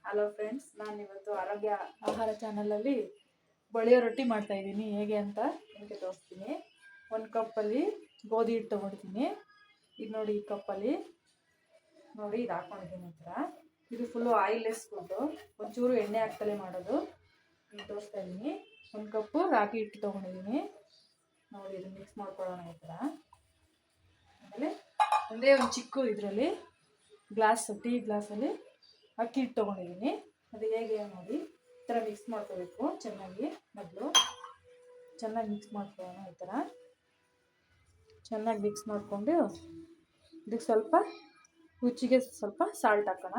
Hello friends, ನಾನು ಇವತ್ತು ಆರೋಗ್ಯ ಆಹಾರ ಚಾನಲಲ್ಲಿ ಬಳಿಯೋ ರೊಟ್ಟಿ ಮಾಡ್ತಾ ಇದ್ದೀನಿ. ಹೇಗೆ ಅಂತ ನಿಮಗೆ ತೋರಿಸ್ತೀನಿ. ಒಂದು ಕಪ್ಪಲ್ಲಿ ಗೋಧಿ ಹಿಟ್ಟು ತೊಗೊಂಡಿದ್ದೀನಿ. ಇದು ನೋಡಿ, ಈ ಕಪ್ಪಲ್ಲಿ ನೋಡಿ ಇದು ಹಾಕ್ಕೊಂಡಿದ್ದೀನಿ. ಈ ಥರ ಇದು ಫುಲ್ಲು ಆಯಿಲ್ಲೆಸ್ ಫುಡ್ಡು, ಒಂಚೂರು ಎಣ್ಣೆ ಹಾಕ್ತಲೇ ಮಾಡೋದು. ಈಗ ತೋರಿಸ್ತಾ ಇದ್ದೀನಿ. ಒಂದು ಕಪ್ಪು ರಾಗಿ ಹಿಟ್ಟು ತೊಗೊಂಡಿದ್ದೀನಿ. ನೋಡಿ, ಇದು ಮಿಕ್ಸ್ ಮಾಡ್ಕೊಳ್ಳೋಣ ಈ ಥರ. ಆಮೇಲೆ ಒಂದೇ ಒಂದು ಚಿಕ್ಕ ಇದರಲ್ಲಿ ಟೀ ಗ್ಲಾಸಲ್ಲಿ ಅಕ್ಕಿ ಹಿಟ್ಟು ತೊಗೊಂಡಿದ್ದೀನಿ. ಅದು ಹೇಗೆ ನೋಡಿ, ಈ ಥರ ಮಿಕ್ಸ್ ಮಾಡ್ಕೋಬೇಕು ಚೆನ್ನಾಗಿ. ಮೊದಲು ಚೆನ್ನಾಗಿ ಮಿಕ್ಸ್ ಮಾಡ್ಕೊಳ್ಳೋಣ. ಈ ಥರ ಚೆನ್ನಾಗಿ ಮಿಕ್ಸ್ ಮಾಡಿಕೊಂಡು ಇದಕ್ಕೆ ಸ್ವಲ್ಪ ರುಚಿಗೆ ಸ್ವಲ್ಪ ಸಾಲ್ಟ್ ಹಾಕೋಣ.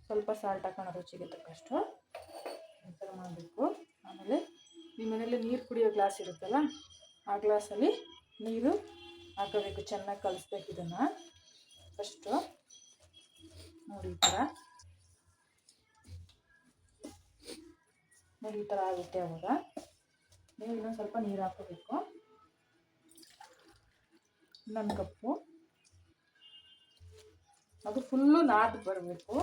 ಸ್ವಲ್ಪ ಸಾಲ್ಟ್ ಹಾಕೋಣ ರುಚಿಗೆ ತಕ್ಕಷ್ಟು. ಈ ಥರ ಮಾಡಬೇಕು. ಆಮೇಲೆ ನಿಮ್ಮ ಮನೇಲಿ ನೀರು ಕುಡಿಯೋ ಗ್ಲಾಸ್ ಇರುತ್ತಲ್ಲ, ಆ ಗ್ಲಾಸಲ್ಲಿ ನೀರು ಹಾಕೋಬೇಕು. ಚೆನ್ನಾಗಿ ಕಲಿಸ್ಬೇಕು ಇದನ್ನು ಫಸ್ಟು. ನೋಡಿ, ಈ ಥರ ನೋಡಿ, ಈ ಥರ ಆಗುತ್ತೆ. ಅವಾಗ ನೀವು ಇನ್ನೊಂದು ಸ್ವಲ್ಪ ನೀರು ಹಾಕೋಬೇಕು. ಇನ್ನೊಂದು ಕಪ್ಪು, ಅದು ಫುಲ್ಲು ನಾದಿ ಬರಬೇಕು.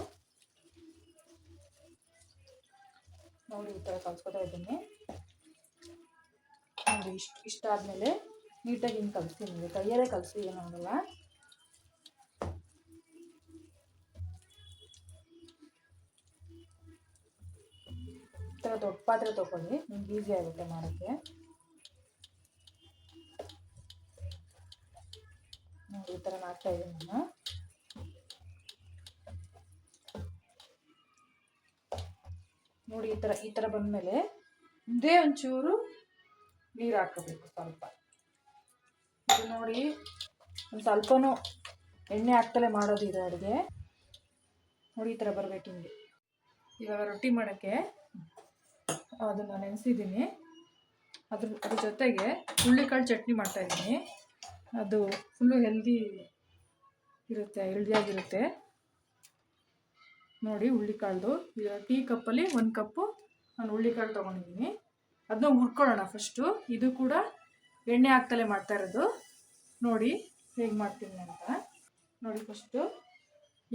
ನೋಡಿ, ಈ ಥರ ಕಲಿಸ್ಕೊತಾ ಇದ್ದೀನಿ. ನೋಡಿ, ಇಷ್ಟಾದಮೇಲೆ ನೀಟಾಗಿ ಹಿಂಗೆ ಕಲಿಸ್ತೀನಿ. ಕೈಯಲ್ಲೇ ಕಲಿಸಿ, ಏನಾಗಲ್ಲ. ಈ ಥರ ದೊಡ್ಡ ಪಾತ್ರೆ ತೊಗೊಳ್ಳಿ, ನಿಮ್ಗೆ ಈಸಿ ಆಗುತ್ತೆ ಮಾಡೋಕ್ಕೆ. ನೋಡಿ, ಈ ಥರ ಮಾಡ್ತಾ ಇದ್ದೀನಿ ನಾನು. ನೋಡಿ, ಈ ಥರ ಬಂದಮೇಲೆ ಇದೇ ಒಂಚೂರು ನೀರು ಹಾಕೋಬೇಕು ಸ್ವಲ್ಪ. ಇದು ನೋಡಿ, ಒಂದು ಸ್ವಲ್ಪನೂ ಎಣ್ಣೆ ಹಾಕ್ತಲೇ ಮಾಡೋದು ಇದು ಅಡುಗೆ. ನೋಡಿ, ಈ ಥರ ಬರಬೇಕು ಹಿಂಗೆ. ಇವಾಗ ರೊಟ್ಟಿ ಮಾಡೋಕ್ಕೆ ಅದನ್ನು ನೆನೆಸಿದ್ದೀನಿ. ಅದ್ರ ಜೊತೆಗೆ ಹುಳ್ಳಿಕಾಳು ಚಟ್ನಿ ಮಾಡ್ತಾಯಿದ್ದೀನಿ. ಅದು ಫುಲ್ಲು ಹೆಲ್ದಿಯಾಗಿರುತ್ತೆ. ನೋಡಿ, ಹುಳ್ಳಿಕಾಳ್ದು ಟೀ ಕಪ್ಪಲ್ಲಿ 1 ಕಪ್ಪು ನಾನು ಹುಳ್ಳಿಕಾಳು ತೊಗೊಂಡಿದ್ದೀನಿ. ಅದನ್ನ ಹುರ್ಕೊಳ್ಳೋಣ ಫಸ್ಟು. ಇದು ಕೂಡ ಎಣ್ಣೆ ಹಾಕ್ತಲೇ ಮಾಡ್ತಾ ಇರೋದು. ನೋಡಿ ಹೇಗೆ ಮಾಡ್ತೀನಿ ಅಂತ. ನೋಡಿ, ಫಸ್ಟು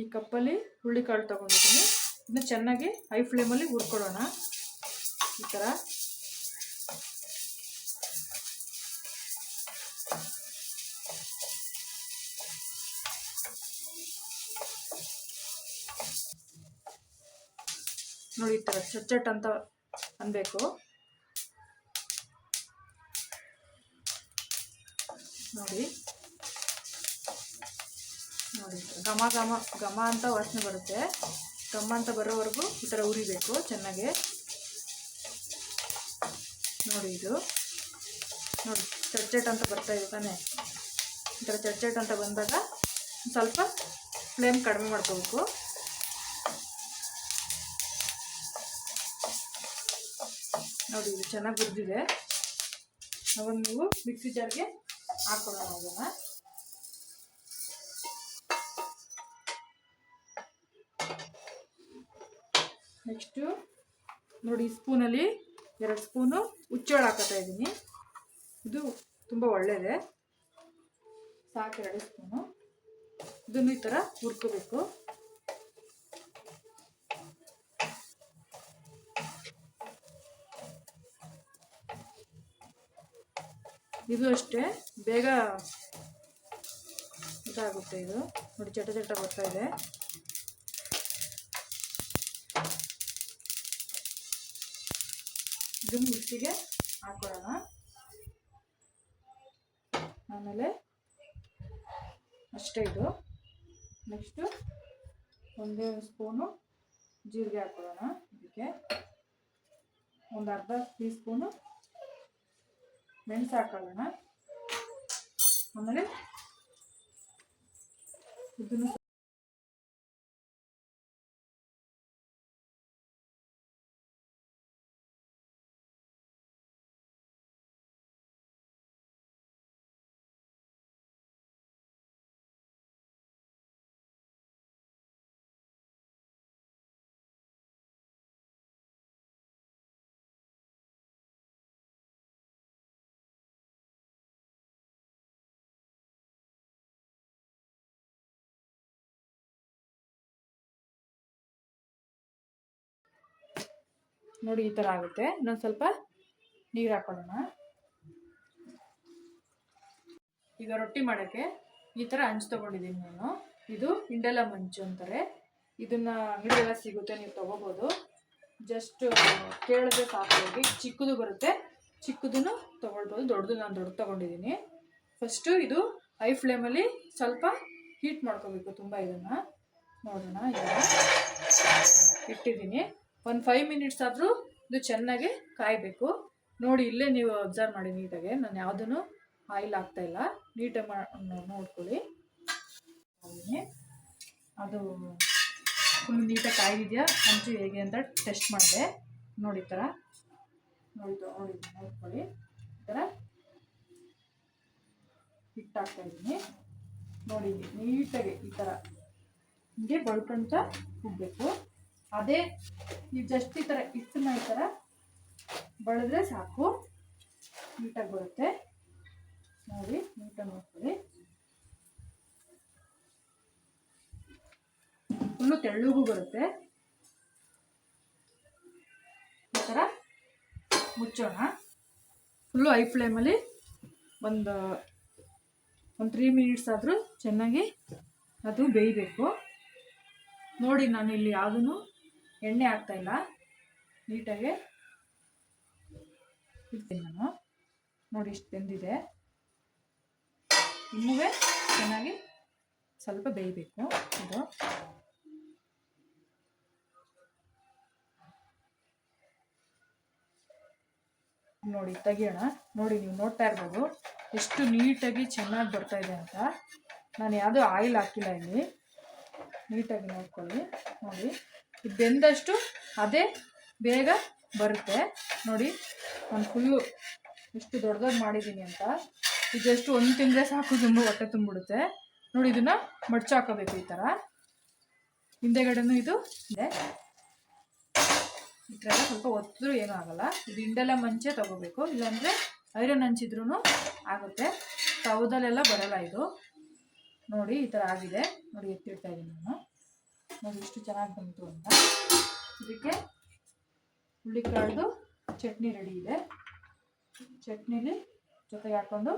ಈ ಕಪ್ಪಲ್ಲಿ ಹುಳ್ಳಿಕಾಳು ತೊಗೊಂಡಿದ್ದೀನಿ. ಇದನ್ನ ಚೆನ್ನಾಗಿ ಹೈ ಫ್ಲೇಮಲ್ಲಿ ಹುರ್ಕೊಳ್ಳೋಣ ಈ ಥರ. ನೋಡಿ, ಈ ಥರ ಚಟ್ ಅಂತ ಅನ್ಬೇಕು. ನೋಡಿ ನೋಡಿ, ಘಮ ಅಂತ ವಾಸನೆ ಬರುತ್ತೆ. ಘಮ ಅಂತ ಬರೋವರೆಗೂ ಈ ಥರ ಉರಿಬೇಕು ಚೆನ್ನಾಗೆ. ನೋಡಿ, ಇದು ನೋಡಿ ಚಟ್ ಅಂತ ಬರ್ತಾ ಇದೆ ತಾನೆ. ಈ ಥರ ಚಟ್ ಅಂತ ಬಂದಾಗ ಸ್ವಲ್ಪ ಫ್ಲೇಮ್ ಕಡಿಮೆ ಮಾಡ್ಕೋಬೇಕು. ನೋಡಿ, ಇದು ಚೆನ್ನಾಗಿ ಹುರಿದಿದೆ. ಅವಾಗ ನೀವು ಮಿಕ್ಸಿ ಜಾರ್ಗೆ ಹಾಕೊಳ್ಳೋಣ ಅದನ್ನು. ನೆಕ್ಸ್ಟು ನೋಡಿ, ಸ್ಪೂನಲ್ಲಿ 2 ಸ್ಪೂನು ಹುಚ್ಚೋಳು ಹಾಕೋತಾ ಇದ್ದೀನಿ. ಇದು ತುಂಬ ಒಳ್ಳೆಯದೇ. ಸಾಕು 2 ಸ್ಪೂನು. ಇದನ್ನು ಈ ಥರ ಹುರ್ಕೋಬೇಕು. ಇದು ಅಷ್ಟೇ ಬೇಗ ಇದಾಗುತ್ತೆ. ಇದು ನೋಡಿ, ಚಟ ಬರ್ತಾ ಇದೆ. ಇದನ್ನು ಮಿಕ್ಸಿಗೆ ಹಾಕೊಳ್ಳೋಣ. ಆಮೇಲೆ ಅಷ್ಟೇ ಇದು. ನೆಕ್ಸ್ಟು ಒಂದೇ ಸ್ಪೂನು ಜೀರಿಗೆ ಹಾಕೊಳ್ಳೋಣ. ಇದಕ್ಕೆ ಒಂದು ಅರ್ಧ ಟೀ ಸ್ಪೂನು ಮೆಣಸು ಹಾಕೊಳ್ಳೋಣ. ಆಮೇಲೆ ಇದನ್ನು ನೋಡಿ ಈ ಥರ ಆಗುತ್ತೆ. ಇನ್ನೊಂದು ಸ್ವಲ್ಪ ನೀರು ಹಾಕೊಳ್ಳೋಣ. ಈಗ ರೊಟ್ಟಿ ಮಾಡೋಕ್ಕೆ ಈ ಥರ ಹಂಚು ತೊಗೊಂಡಿದ್ದೀನಿ ನಾನು. ಇದು ಇಂಡೆಲಮ್ ಹಂಚು ಅಂತಾರೆ. ಇದನ್ನು ಅಂಗಡಿಯೆಲ್ಲ ಸಿಗುತ್ತೆ, ನೀವು ತೊಗೋಬೋದು. ಜಸ್ಟ್ ಕೇಳಿದ್ರೆ ಸಾಕು. ಹೋಗಿ ಚಿಕ್ಕದು ಬರುತ್ತೆ, ಚಿಕ್ಕದನ್ನು ತೊಗೊಳ್ಬೋದು. ದೊಡ್ಡದು ನಾನು ದೊಡ್ಡದು ತೊಗೊಂಡಿದ್ದೀನಿ. ಫಸ್ಟು ಇದು ಹೈ ಫ್ಲೇಮಲ್ಲಿ ಸ್ವಲ್ಪ ಹೀಟ್ ಮಾಡ್ಕೋಬೇಕು ತುಂಬ. ಇದನ್ನು ನೋಡೋಣ. ಈಗ ಇಟ್ಟಿದ್ದೀನಿ. ಒಂದು 5 ಮಿನಿಟ್ಸ್ ಆದರೂ ಇದು ಚೆನ್ನಾಗಿ ಕಾಯಬೇಕು. ನೋಡಿ, ಇಲ್ಲೇ ನೀವು ಅಬ್ಸರ್ವ್ ಮಾಡಿ ನೀಟಾಗಿ. ನಾನು ಯಾವುದೂ ಆಯಿಲ್ ಹಾಕ್ತಾಯಿಲ್ಲ. ನೀಟಾಗಿ ನೋಡ್ಕೊಳ್ಳಿ. ಅದು ಫುಲ್ ನೀಟಾಗಿ ಕಾಯ್ದಿದೆಯಾ ಹಂಚು ಹೇಗೆ ಅಂತ ಟೆಸ್ಟ್ ಮಾಡಿದೆ. ನೋಡಿ ಈ ಥರ ನೋಡ್ಕೊಳ್ಳಿ. ಈ ಥರ ಹಿಟ್ಟು ಹಾಕ್ತಾಯಿದ್ದೀನಿ. ನೋಡಿ ನೀಟಾಗಿ ಈ ಥರ ಹಿಂಗೆ ಬಳ್ಕೊಂತ ಹೋಗಬೇಕು. ಅದೇ ನೀವು ಜಸ್ಟ್ ಈ ಥರ ಹಿಟ್ಟನ್ನ ಈ ಥರ ಬಳಿದ್ರೆ ಸಾಕು, ನೀಟಾಗಿ ಬರುತ್ತೆ. ನೋಡಿ ನೀಟಾಗಿ ನೋಡ್ಕೊಳ್ಳಿ. ಫುಲ್ಲು ತೆಳ್ಳಗೂ ಬರುತ್ತೆ. ಈ ಥರ ಮುಚ್ಚೋಣ. ಫುಲ್ಲು ಹೈ ಫ್ಲೇಮಲ್ಲಿ ಒಂದು 3 ಮಿನಿಟ್ಸ್ ಆದರೂ ಚೆನ್ನಾಗಿ ಅದು ಬೇಯಬೇಕು. ನೋಡಿ, ನಾನು ಇಲ್ಲಿ ಯಾವುದೂ ಎಣ್ಣೆ ಹಾಕ್ತಾಯಿಲ್ಲ. ನೀಟಾಗೆ ಇಡ್ತೀನಿ ನಾನು. ನೋಡಿ ಇಷ್ಟು ಬೆಂದಿದೆ. ಇನ್ನೂ ಚೆನ್ನಾಗಿ ಸ್ವಲ್ಪ ಬೇಯಬೇಕು ಇದು. ನೋಡಿ ತೆಗಿಯೋಣ. ನೋಡಿ, ನೀವು ನೋಡ್ತಾ ಇರ್ಬೋದು ಎಷ್ಟು ನೀಟಾಗಿ ಚೆನ್ನಾಗಿ ಬರ್ತಾ ಇದೆ ಅಂತ. ನಾನು ಯಾವುದೂ ಆಯಿಲ್ ಹಾಕಿಲ್ಲ ಇಲ್ಲಿ. ನೀಟಾಗಿ ನೋಡ್ಕೊಳ್ಳಿ. ನೋಡಿ, ಇದು ಬೆಂದಷ್ಟು ಅದೇ ಬೇಗ ಬರುತ್ತೆ. ನೋಡಿ, ನಾನು ಫುಲ್ಲು ಎಷ್ಟು ದೊಡ್ಡದಾಗಿ ಮಾಡಿದ್ದೀನಿ ಅಂತ. ಇದೆಷ್ಟು ಒಂದು ತಿಂದರೆ ಸಾಕು, ತುಂಬ ಹೊಟ್ಟೆ ತುಂಬಿಡುತ್ತೆ. ನೋಡಿ, ಇದನ್ನು ಮಡ್ಚಿ ಹಾಕೋಬೇಕು ಈ ಥರ. ಹಿಂದೆಗಡೆನೂ ಇದು ಇದೆ. ಈ ಥರ ಸ್ವಲ್ಪ ಒತ್ತಿದ್ರೂ ಏನೂ ಆಗೋಲ್ಲ. ಇದು ಇಂಡೆಲಮ್ ಹಂಚೆ ತೊಗೋಬೇಕು, ಇಲ್ಲಾಂದರೆ ಐರನ್ ಹಂಚಿದ್ರೂ ಆಗುತ್ತೆ. ತವದಲ್ಲೆಲ್ಲ ಬರೋಲ್ಲ ಇದು. ನೋಡಿ ಈ ಥರ ಆಗಿದೆ. ನೋಡಿ ಎತ್ತಿಡ್ತಾ ಇದ್ದೀನಿ ನಾನು. ನೋಡಿ ಎಷ್ಟು ಚೆನ್ನಾಗಿ ಬಂತು ಅಂತ. ಇದಕ್ಕೆ ಹುಳ್ಳಿಕಾಳ್ದು ಚಟ್ನಿ ರೆಡಿ ಇದೆ. ಚಟ್ನಿಲಿ ಜೊತೆಗೆ ಹಾಕ್ಕೊಂಡು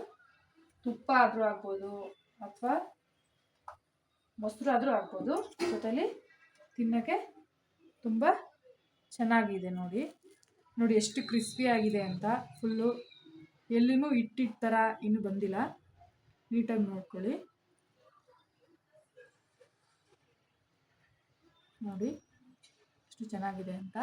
ತುಪ್ಪ ಆದರೂ ಹಾಕ್ಬೋದು ಅಥವಾ ಮೊಸರು ಆದರೂ ಹಾಕ್ಬೋದು. ಜೊತೆಲಿ ತಿನ್ನೋಕ್ಕೆ ತುಂಬ ಚೆನ್ನಾಗಿದೆ. ನೋಡಿ ನೋಡಿ ಎಷ್ಟು ಕ್ರಿಸ್ಪಿ ಆಗಿದೆ ಅಂತ. ಫುಲ್ಲು ಎಲ್ಲಿನೂ ಹಿಟ್ಟಿಟ್ಟು ಥರ ಇನ್ನೂ ಬಂದಿಲ್ಲ. ನೀಟಾಗಿ ನೋಡ್ಕೊಳ್ಳಿ. ನೋಡಿ ಎಷ್ಟು ಚೆನ್ನಾಗಿದೆ ಅಂತ.